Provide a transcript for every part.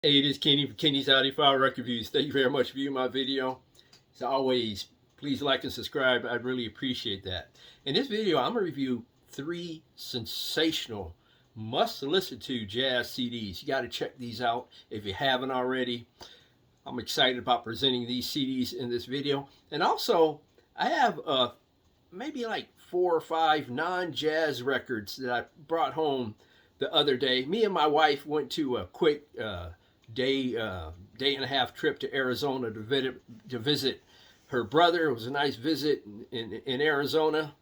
Hey, this is Kenny for Kenny's Audiophile Record Reviews. Thank you very much for viewing my video. As always, please like and subscribe. I'd really appreciate that. In this video, I'm going to review 3 sensational, must-listen-to jazz CDs. You got to check these out if you haven't already. I'm excited about presenting these CDs in this video. And also, I have maybe like 4 or 5 non-jazz records that I brought home the other day. Me and my wife went to a quick day and a half trip to Arizona to visit her brother. It was a nice visit in Arizona.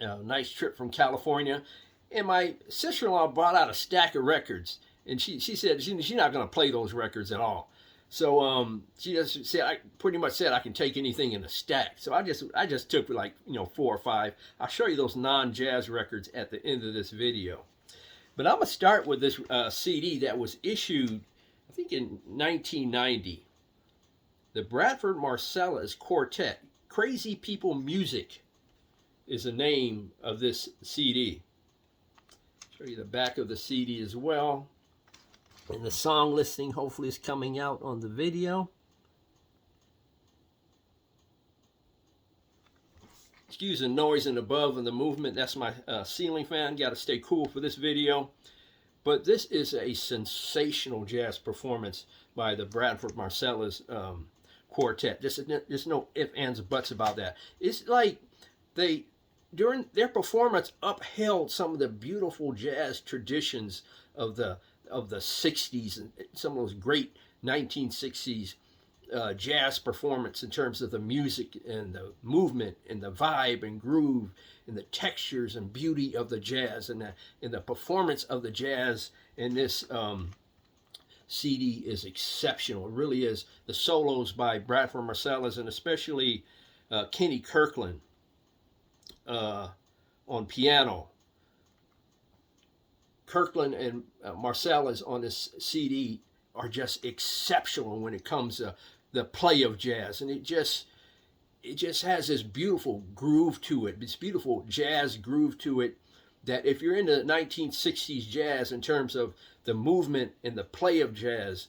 A nice trip from California. And my sister-in-law brought out a stack of records. And she said she's not going to play those records at all. So she just said, I pretty much said I can take anything in a stack. So I just took like 4 or 5. I'll show you those non-jazz records at the end of this video. But I'm going to start with this CD that was issued, I think, in 1990. The Bradford Marsalis Quartet, Crazy People Music, is the name of this CD. Show you the back of the CD as well. And the song listing hopefully is coming out on the video. Excuse the noise and above and the movement. That's my ceiling fan. Got to stay cool for this video. But this is a sensational jazz performance by the Bradford Marsalis Quartet. There's no ifs, ands, or buts about that. It's like they, during their performance, upheld some of the beautiful jazz traditions of the 60s and some of those great 1960s jazz performance in terms of the music and the movement and the vibe and groove and the textures and beauty of the jazz and the performance of the jazz in this CD is exceptional. It really is. The solos by Bradford Marsalis and especially Kenny Kirkland on piano. Kirkland and Marsalis on this CD are just exceptional when it comes to the play of jazz, and it just has this beautiful groove to it, this beautiful jazz groove to it, that if you're into 1960s jazz in terms of the movement and the play of jazz,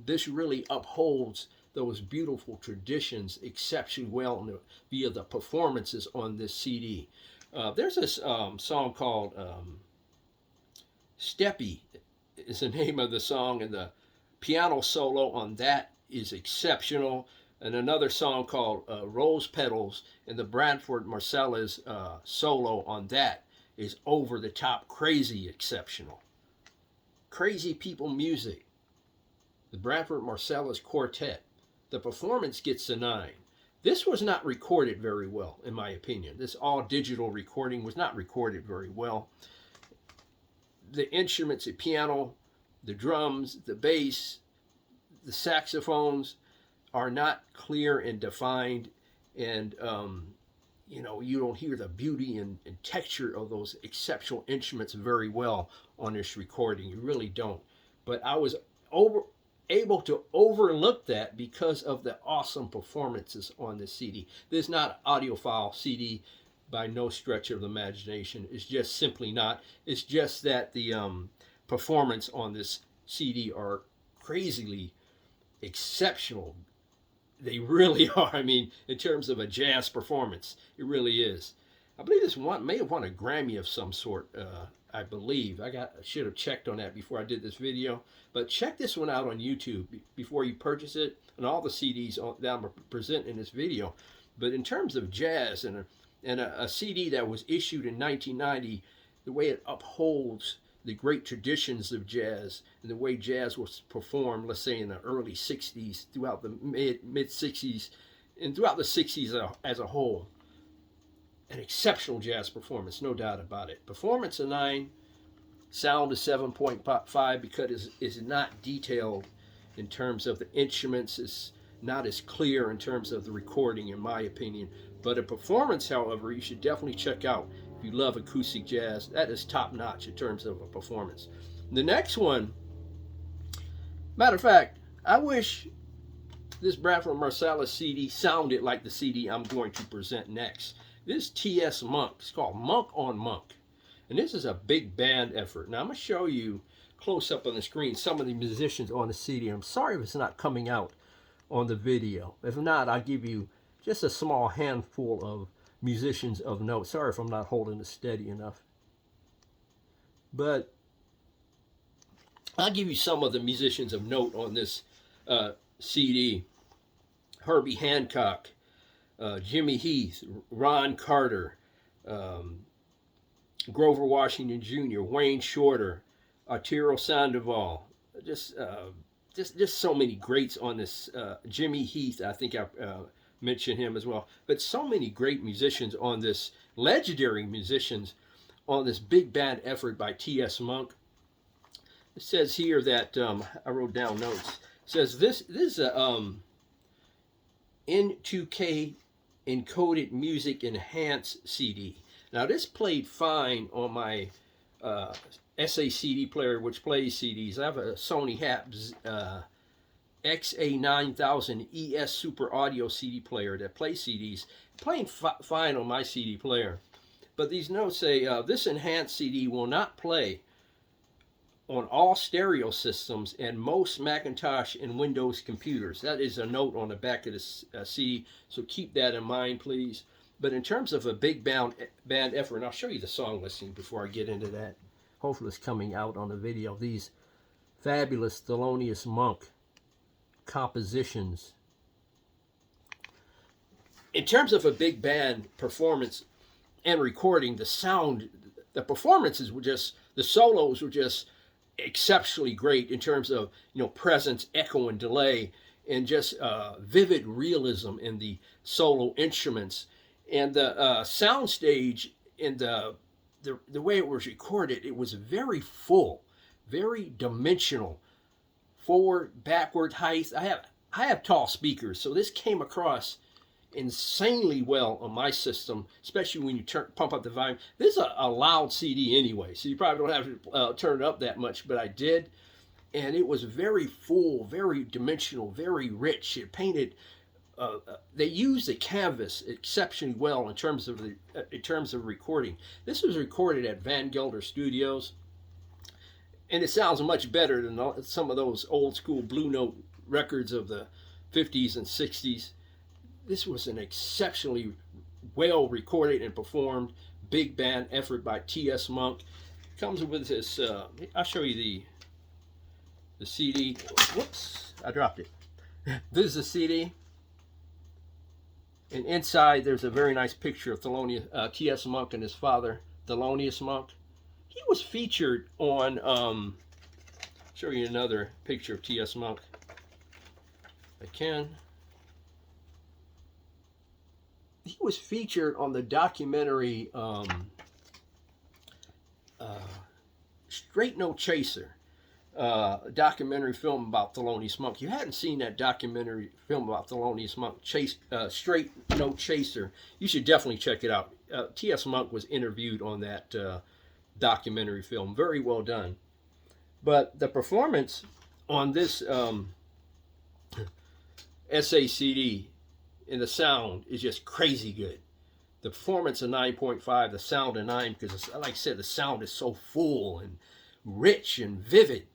this really upholds those beautiful traditions exceptionally well via the performances on this CD. There's this song called Steppy is the name of the song, and the piano solo on that is exceptional. And another song called Rose Petals, and the Bradford Marsalis solo on that is over the top, crazy exceptional. Crazy People Music, the Bradford Marsalis Quartet. The performance gets a 9. This was not recorded very well, in my opinion. This all digital recording was not recorded very well. The instruments, the piano, the drums, the bass, the saxophones are not clear and defined, and you don't hear the beauty and texture of those exceptional instruments very well on this recording. You really don't. But I was able to overlook that because of the awesome performances on this CD. This is not an audiophile CD by no stretch of the imagination. It's just simply not. It's just that the performance on this CD are crazily exceptional. They really are. I mean, in terms of a jazz performance, it really is. I believe this one may have won a Grammy of some sort. I believe I should have checked on that before I did this video. But check this one out on YouTube before you purchase it, and all the CDs that I'm presenting in this video. But in terms of jazz and a CD that was issued in 1990, the way it upholds the great traditions of jazz and the way jazz was performed, let's say in the early 60s, throughout the mid 60s, and throughout the 60s as a whole. An exceptional jazz performance, no doubt about it. Performance a 9, sound a 7.5 because it's not detailed in terms of the instruments. It's not as clear in terms of the recording, in my opinion. But a performance, however, you should definitely check out. If you love acoustic jazz, that is top notch in terms of a performance. The next one, matter of fact, I wish this Bradford Marsalis CD sounded like the CD I'm going to present next. This TS Monk, it's called Monk on Monk. And this is a big band effort. Now I'm going to show you close up on the screen some of the musicians on the CD. I'm sorry if it's not coming out on the video. If not, I'll give you just a small handful of musicians of note. Sorry if I'm not holding it steady enough. But I'll give you some of the musicians of note on this CD. Herbie Hancock, Jimmy Heath, Ron Carter, Grover Washington Jr., Wayne Shorter, Arturo Sandoval, just so many greats on this. Jimmy Heath, I think I mentioned him as well. But so many great musicians on this, legendary musicians on this big band effort by T.S. Monk. It says here that, I wrote down notes, it says this is a N2K encoded music enhanced CD. Now this played fine on my SACD player, which plays CDs. I have a Sony SCD-XA9000ES Super Audio CD player that plays CDs, playing fine on my CD player. But these notes say, this enhanced CD will not play on all stereo systems and most Macintosh and Windows computers. That is a note on the back of the CD, so keep that in mind, please. But in terms of a big band effort, and I'll show you the song listing before I get into that. Hopefully it's coming out on the video. These fabulous Thelonious Monk compositions. In terms of a big band performance and recording, the sound, the performances were just, the solos were just exceptionally great in terms of, presence, echo, and delay, and just vivid realism in the solo instruments. And the soundstage and the way it was recorded, it was very full, very dimensional, forward, backward, height. I have tall speakers, so this came across insanely well on my system, especially when you pump up the volume. This is a loud CD anyway, so you probably don't have to turn it up that much, but I did, and it was very full, very dimensional, very rich. It painted. They used the canvas exceptionally well in terms of recording. This was recorded at Van Gelder Studios, and it sounds much better than some of those old school Blue Note records of the 50s and 60s. This was an exceptionally well recorded and performed big band effort by T.S. Monk. It comes with this. I'll show you the CD. Whoops, I dropped it. This is the CD. And inside, there's a very nice picture of T.S. Monk and his father, Thelonious Monk. He was featured on, show you another picture of T.S. Monk. If I can. He was featured on the documentary Straight No Chaser, documentary film about Thelonious Monk. You hadn't seen that documentary film about Thelonious Monk, Straight No Chaser, you should definitely check it out. T.S. Monk was interviewed on that documentary film. Very well done. But the performance on this SACD and the sound is just crazy good. The performance of 9.5, the sound of 9, because like I said, the sound is so full and rich and vivid.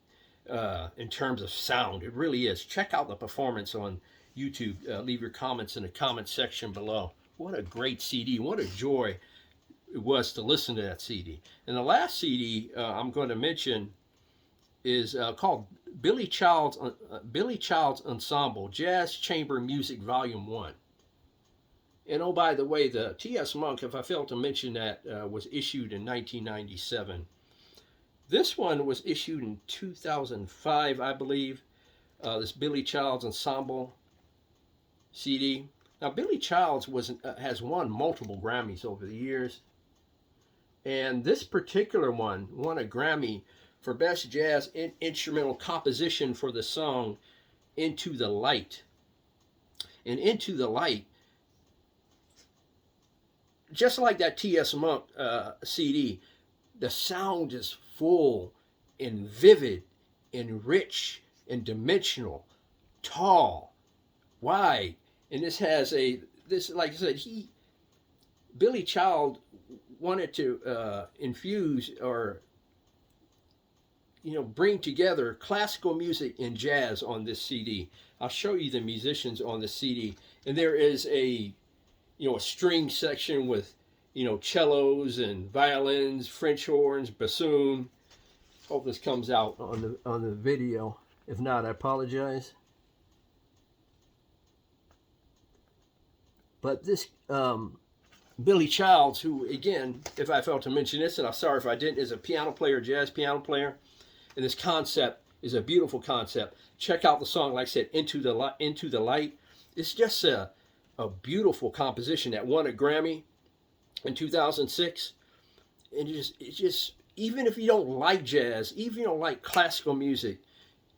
In terms of sound, it really is. Check out the performance on YouTube. Leave your comments in the comment section below. What a great CD. What a joy it was to listen to that CD. And the last CD I'm going to mention is called Billy Child's Ensemble Jazz Chamber Music Volume 1. And oh, by the way, the T.S. Monk, if I failed to mention that, was issued in 1997. This one was issued in 2005, I believe, this Billy Child's Ensemble CD. Now, Billy Child's has won multiple Grammys over the years. And this particular one won a Grammy for Best Jazz Instrumental Composition for the song Into the Light. And Into the Light, just like that T.S. Monk CD, the sound is full and vivid and rich and dimensional, tall, wide. And this has like I said, Billy Child wanted to infuse or bring together classical music and jazz on this CD. I'll show you the musicians on the CD, and there is a a string section with cellos and violins, French horns, bassoon. Hope this comes out on the video. If not, I apologize. But this Billy Childs, who again, if I failed to mention this, and I'm sorry if I didn't, is a piano player, jazz piano player. And this concept is a beautiful concept. Check out the song, like I said, Into the Light. It's just a beautiful composition that won a Grammy in 2006. And it's just, even if you don't like jazz, even if you don't like classical music,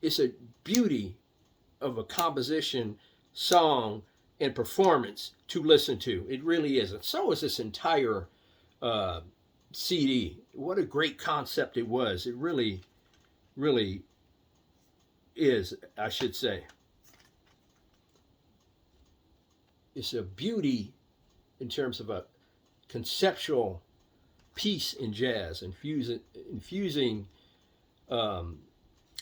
it's a beauty of a composition, song, and performance to listen to. It really is. And so is this entire CD. What a great concept it was. It really is, I should say. It's a beauty in terms of a conceptual piece in jazz, infusing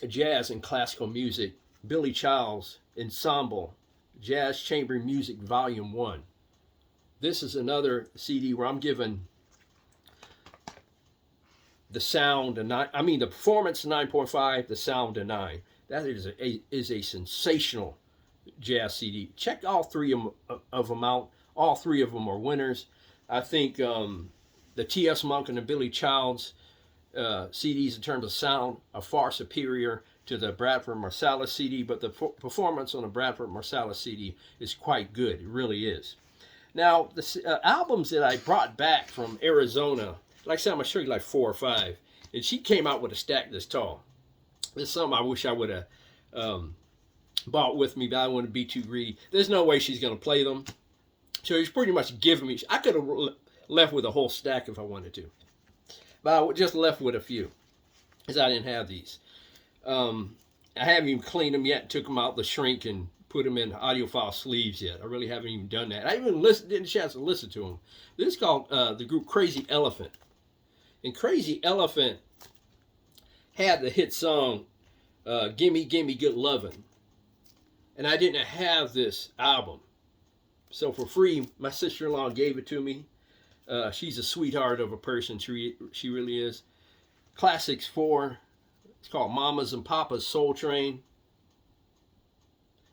jazz and classical music. Billy Childs Ensemble, Jazz Chamber Music Volume 1. This is another CD where I'm given the sound a 9. I mean, the performance 9.5, the sound a 9. That is a sensational jazz CD. Check all three of them out. All three of them are winners. I think the T.S. Monk and the Billy Childs CDs in terms of sound are far superior to the Bradford Marsalis CD, but the performance on the Bradford Marsalis CD is quite good. It really is. Now, the albums that I brought back from Arizona, like I said, I'm going to show you like 4 or 5. And she came out with a stack this tall. There's some I wish I would have bought with me, but I wouldn't be too greedy. There's no way she's going to play them. So he's pretty much giving me, I could have left with a whole stack if I wanted to. But I just left with a few, because I didn't have these. I haven't even cleaned them yet, took them out the shrink and put them in audiophile sleeves yet. I really haven't even done that. I even didn't chance to listen to them. This is called the group Crazy Elephant. And Crazy Elephant had the hit song, Gimme Gimme Good Lovin'. And I didn't have this album. So for free, my sister-in-law gave it to me. She's a sweetheart of a person. She really is. Classics 4. It's called Mamas and Papas Soul Train.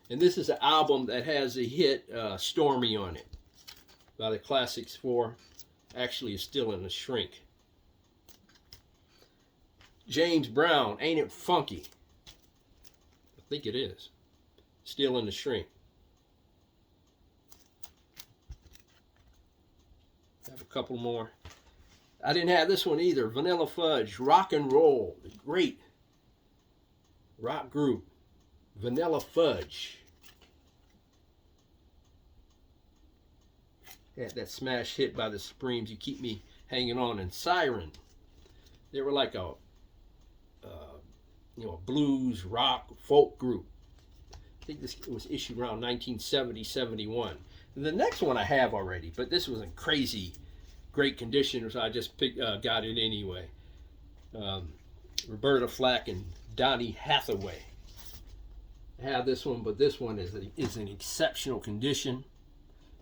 And this is an album that has a hit, Stormy, on it. By the Classics 4. Actually, it's still in the shrink. James Brown, Ain't It Funky? I think it is. Still in the shrink. Have a couple more. I didn't have this one either. Vanilla Fudge, Rock and Roll, the great rock group, Vanilla Fudge. Had that smash hit by the Supremes, You Keep Me Hanging On, and Siren. They were like a blues, rock, folk group. I think this was issued around 1970, 71. And the next one I have already, but this was in crazy great condition, so I just got it anyway. Roberta Flack and Donny Hathaway. I have this one, but this one is in exceptional condition,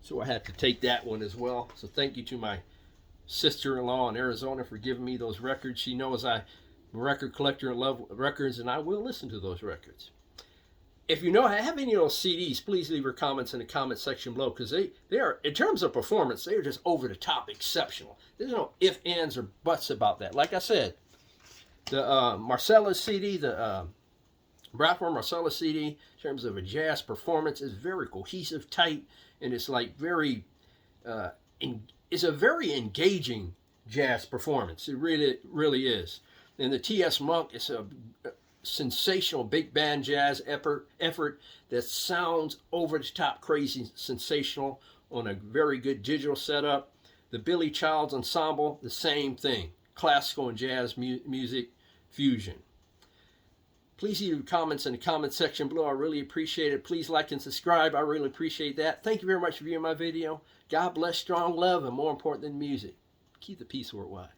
so I had to take that one as well. So thank you to my sister-in-law in Arizona for giving me those records. She knows I'm a record collector and love records, and I will listen to those records. If you have any of those CDs, please leave your comments in the comment section below, because they are, in terms of performance, they are just over the top exceptional. There's no ifs, ands, or buts about that. Like I said, the Marsalis CD, the Bradford Marsalis CD, in terms of a jazz performance, is very cohesive, tight, and it's like very, it's a very engaging jazz performance. It really is. And the T.S. Monk is a sensational big band jazz effort that sounds over the top, crazy, sensational on a very good digital setup. The Billy Childs Ensemble, the same thing, classical and jazz music fusion. Please leave your comments in the comment section below. I really appreciate it. Please like and subscribe. I really appreciate that. Thank you very much for viewing my video. God bless, strong love, and more important than music, keep the peace worldwide.